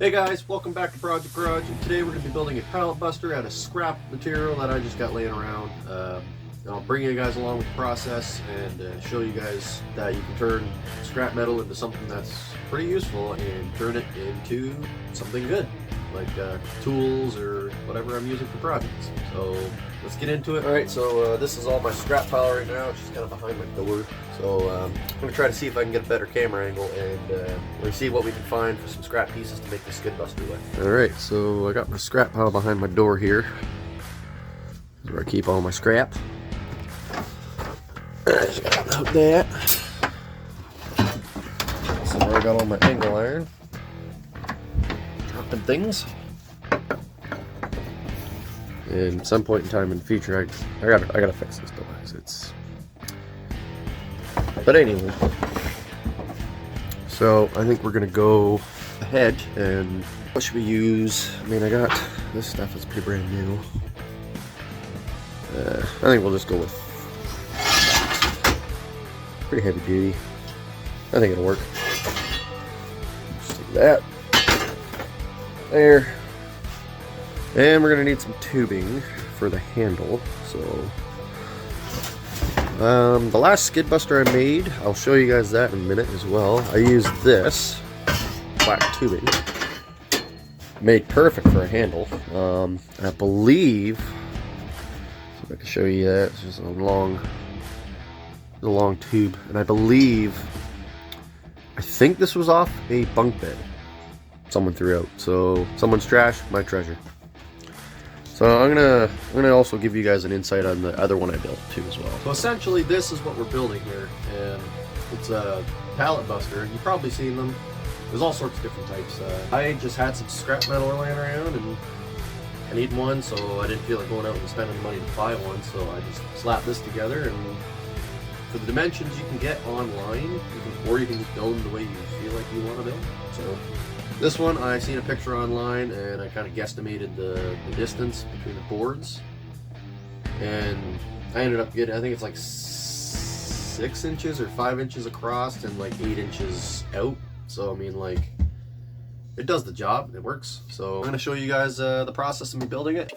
Hey guys, welcome back to Project Garage, and today we're going to be building a pallet buster out of scrap material that I just got laying around. I'll bring you guys along with the process and show you guys that you can turn scrap metal into something that's pretty useful and turn it into something good, like tools or whatever I'm using for projects. So let's get into it. Alright, so this is all my scrap pile right now. It's just kind of behind my door. So I'm going to try to see if I can get a better camera angle, and we're going to see what we can find for some scrap pieces to make the skid buster with. Alright, so I got my scrap pile behind my door here. This is where I keep all my scrap. I just got to hook that. So I got all my angle iron. Dropping things. And at some point in time in the future, I gotta fix this device. But anyway, so I think we're gonna go ahead and what should we use? I mean, I got this stuff that's pretty brand new. I think we'll just go with pretty heavy duty. I think it'll work. Just do that there. And we're gonna need some tubing for the handle. So the last skid buster I made, I'll show you guys that in a minute as well. I used this black tubing, made perfect for a handle. I believe, so if I can show you that, it's just a long tube, and I think this was off a bunk bed someone threw out. So someone's trash, my treasure. So I'm gonna also give you guys an insight on the other one I built too as well. So essentially this is what we're building here, and it's a pallet buster. You've probably seen them. There's all sorts of different types. I just had some scrap metal laying around and I need one, so I didn't feel like going out and spending the money to buy one, so I just slapped this together. And for the dimensions you can get online, or you can just build them the way you feel like you want to build. So this one, I seen a picture online and I kind of guesstimated the distance between the boards, and I ended up getting, I think it's like 6 inches or 5 inches across and like 8 inches out. So I mean, like, it does the job, it works. So I'm going to show you guys the process of me building it.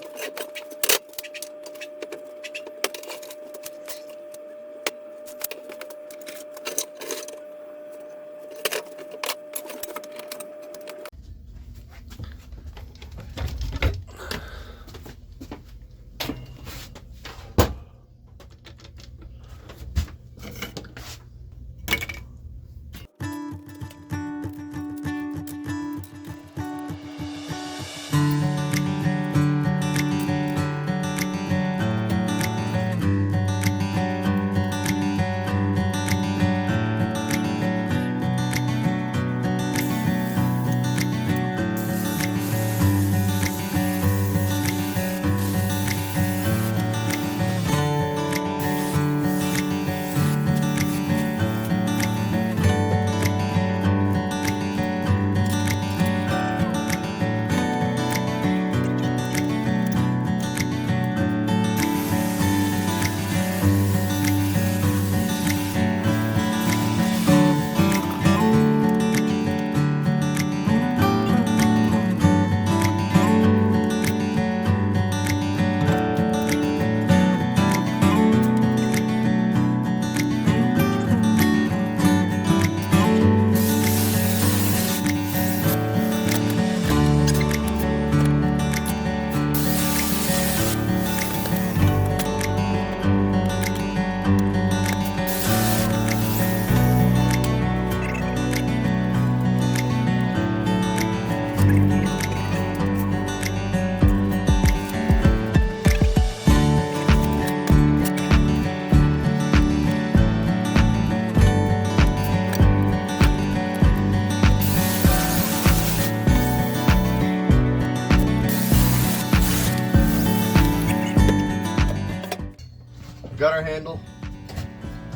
Got our handle.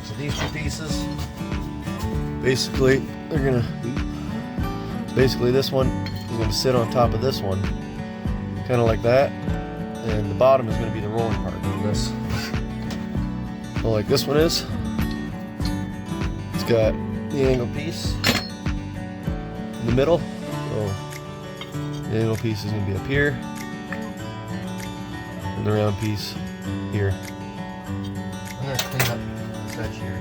So these two pieces, basically this one is gonna sit on top of this one, kind of like that, and the bottom is gonna be the rolling part of this. So like this one is, it's got the angle piece in the middle, so The angle piece is going to be up here, and the round piece here. I'm going to clean up this edge here.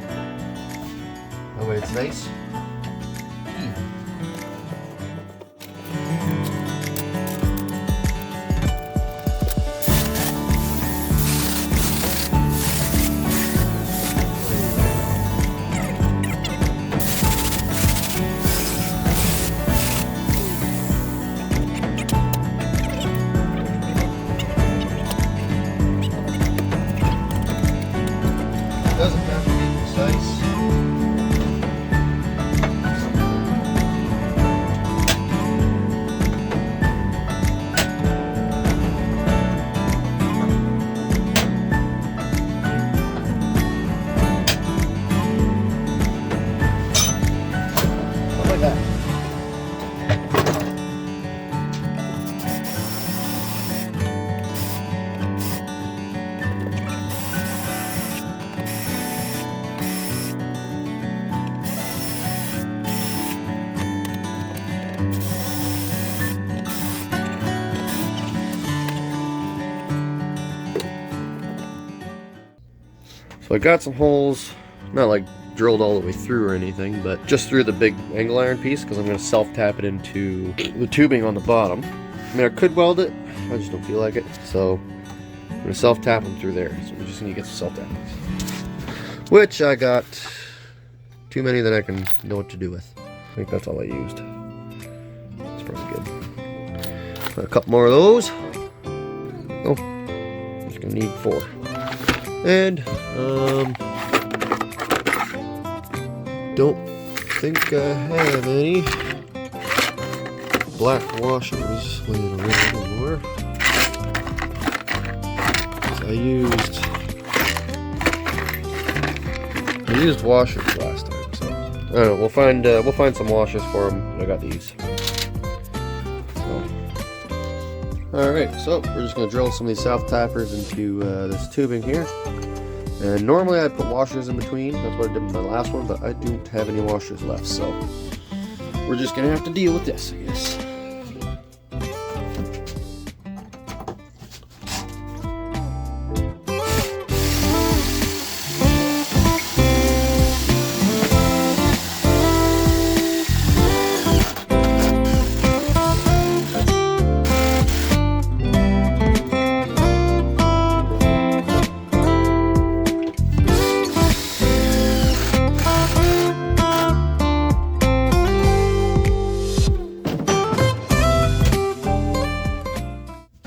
That way it's nice. Doesn't have to be precise. Like that. So I got some holes, not like drilled all the way through or anything, but just through the big angle iron piece because I'm going to self-tap it into the tubing on the bottom. I mean, I could weld it, I just don't feel like it, so I'm going to self-tap them through there. So we're just going to get some self-tappings, which I got too many that I can know what to do with. I think that's all I used. That's probably good. Got a couple more of those. Oh, just going to need 4. And, don't think I have any black washers laying around anymore. So I used washers last time, so I don't know, we'll find some washers for them. I got these. Alright, so we're just going to drill some of these self-tappers into this tubing here. And normally I put washers in between, that's what I did with my last one, but I don't have any washers left, so we're just going to have to deal with this, I guess.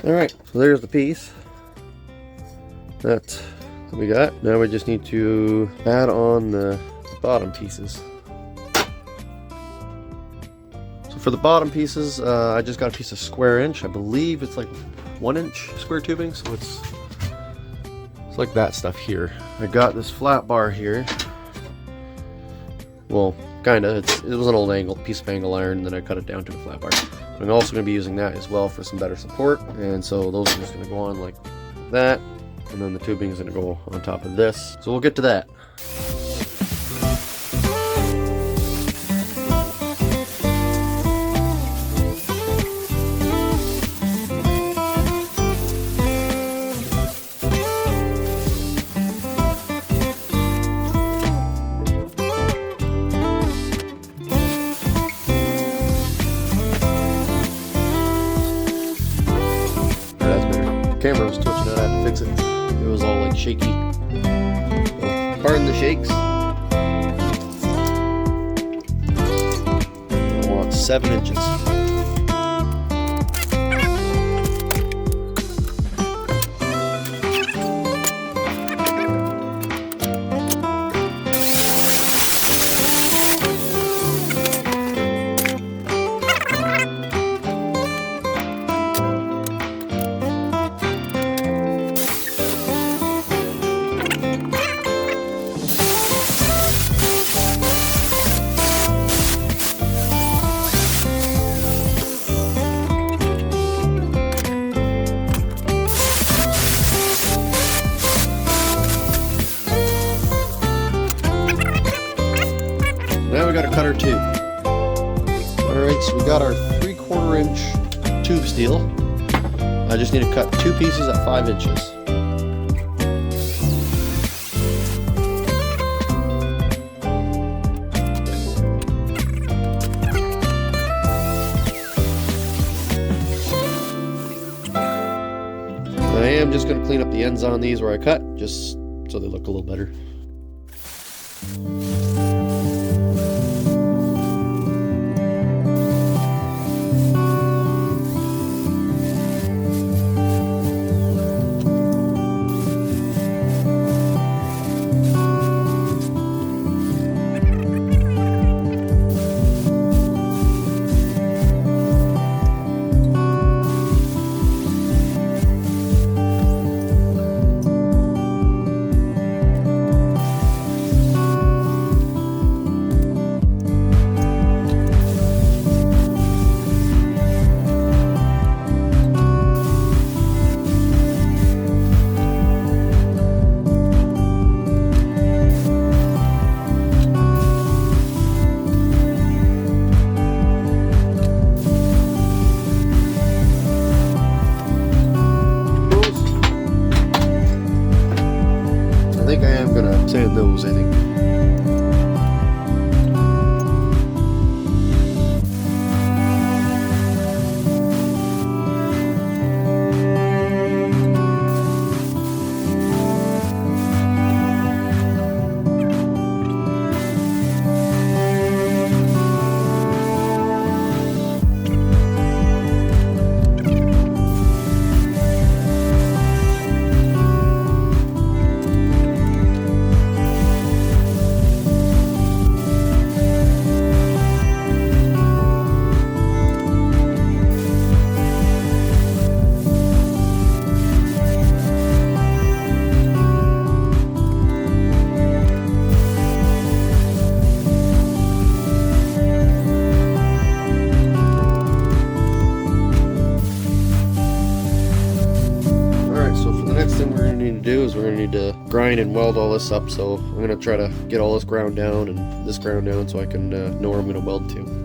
Alright, so there's the piece. That's what we got. Now we just need to add on the bottom pieces. So for the bottom pieces, I just got a piece of square inch. I believe it's like 1 inch square tubing, so it's like that stuff here. I got this flat bar here. Well, kinda. It was an old piece of angle iron, and then I cut it down to a flat bar. I'm also going to be using that as well for some better support, and so those are just going to go on like that, and then the tubing is going to go on top of this. So we'll get to that. Camera was twitching out, I had to fix it. It was all like shaky. So, pardon the shakes. I want 7 inches. Now we got to cut our tube. Alright, so we got our 3/4 inch tube steel. I just need to cut 2 pieces at 5 inches. I am just going to clean up the ends on these where I cut, just so they look a little better. I think I am gonna sand those, I think. We're going to need to grind and weld all this up, so I'm going to try to get all this ground down and this ground down so I can know where I'm going to weld to.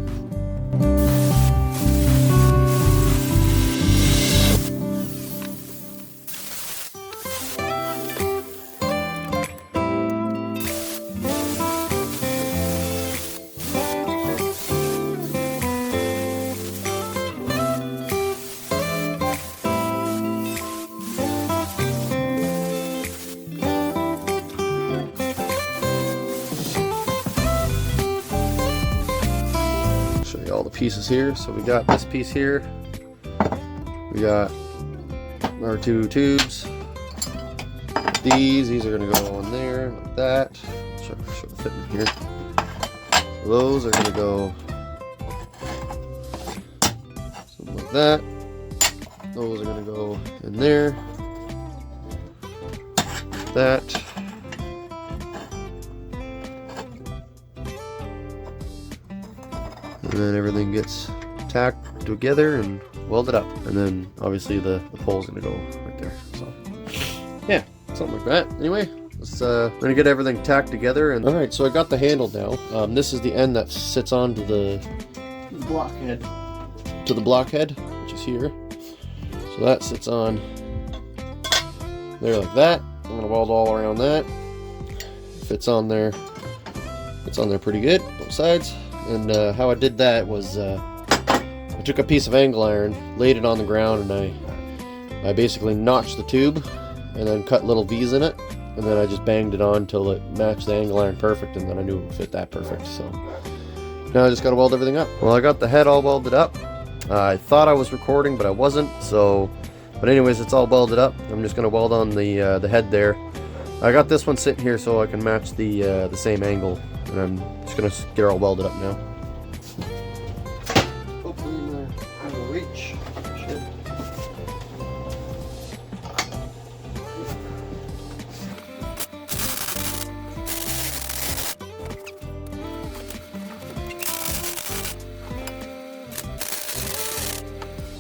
All the pieces here. So we got this piece here, we got our 2 tubes, these are going to go on there like that. Show the fitment here. So those are going to go something like that. Those are going to go in there like that. And then everything gets tacked together and welded up. And then obviously the pole's gonna go right there. So yeah, something like that. Anyway, let's gonna get everything tacked together. And all right, so I got the handle now. This is the end that sits onto the blockhead. To the blockhead, which is here. So that sits on there like that. I'm gonna weld all around that. Fits on there. It's on there pretty good, both sides. And how I did that was I took a piece of angle iron, laid it on the ground, and I basically notched the tube and then cut little V's in it, and then I just banged it on until it matched the angle iron perfect, and then I knew it would fit that perfect. So now I just got to weld everything up. Well, I got the head all welded up. I thought I was recording, but I wasn't. But anyways, it's all welded up. I'm just going to weld on the head there. I got this one sitting here so I can match the same angle. And I'm just going to get it all welded up now. Hopefully I will reach. Should.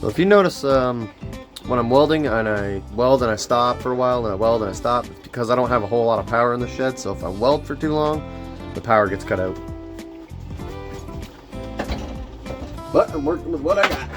So if you notice when I'm welding and I weld and I stop for a while and I weld and I stop, it's because I don't have a whole lot of power in the shed. So if I weld for too long, the power gets cut out. But I'm working with what I got.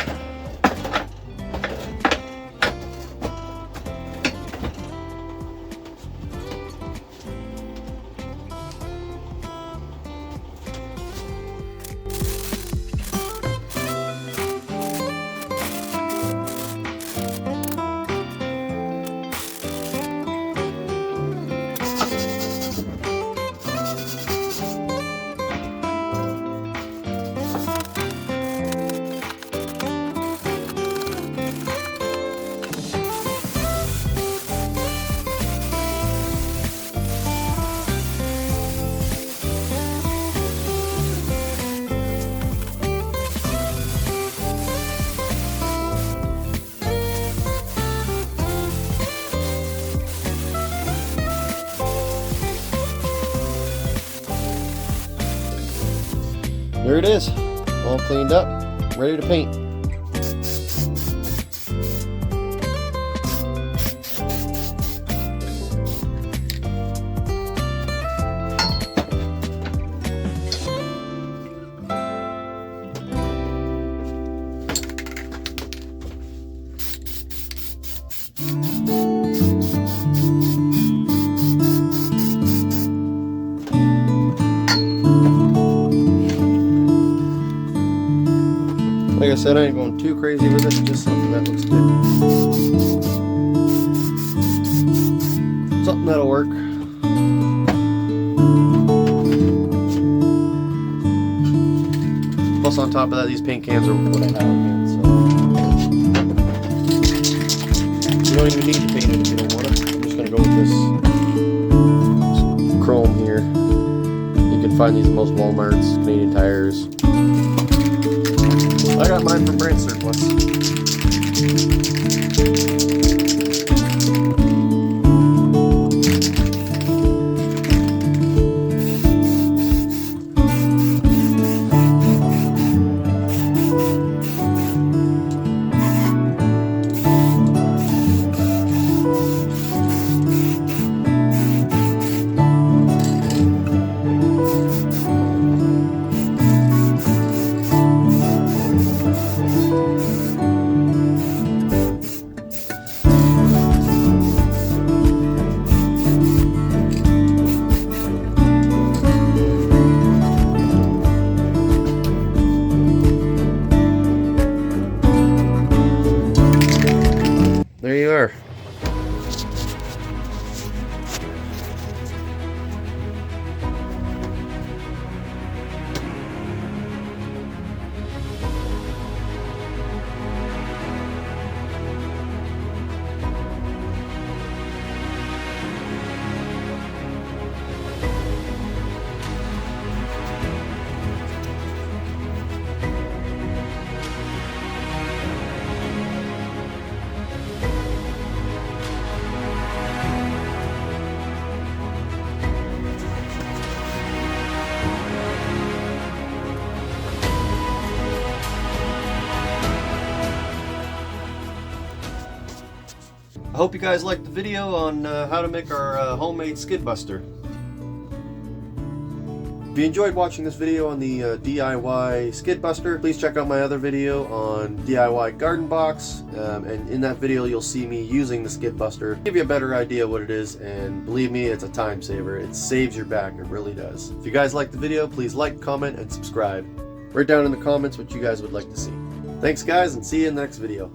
here it is, all cleaned up, ready to paint. Like I said, I ain't going too crazy with it, just something that looks good. Something that'll work. Plus on top of that, these paint cans are what I have in, so you don't even need to paint it if you don't want it. I'm just going to go with this chrome here. You can find these in most Walmarts, Canadian Tires. I got mine from brand surplus. There you are. I hope you guys liked the video on how to make our homemade skid buster. If you enjoyed watching this video on the DIY skid buster, please check out my other video on DIY garden box, and in that video you'll see me using the skid buster, give you a better idea what it is, and believe me, it's a time saver. It saves your back, it really does. If you guys liked the video, please like, comment, and subscribe. Write down in the comments what you guys would like to see. Thanks guys, and see you in the next video.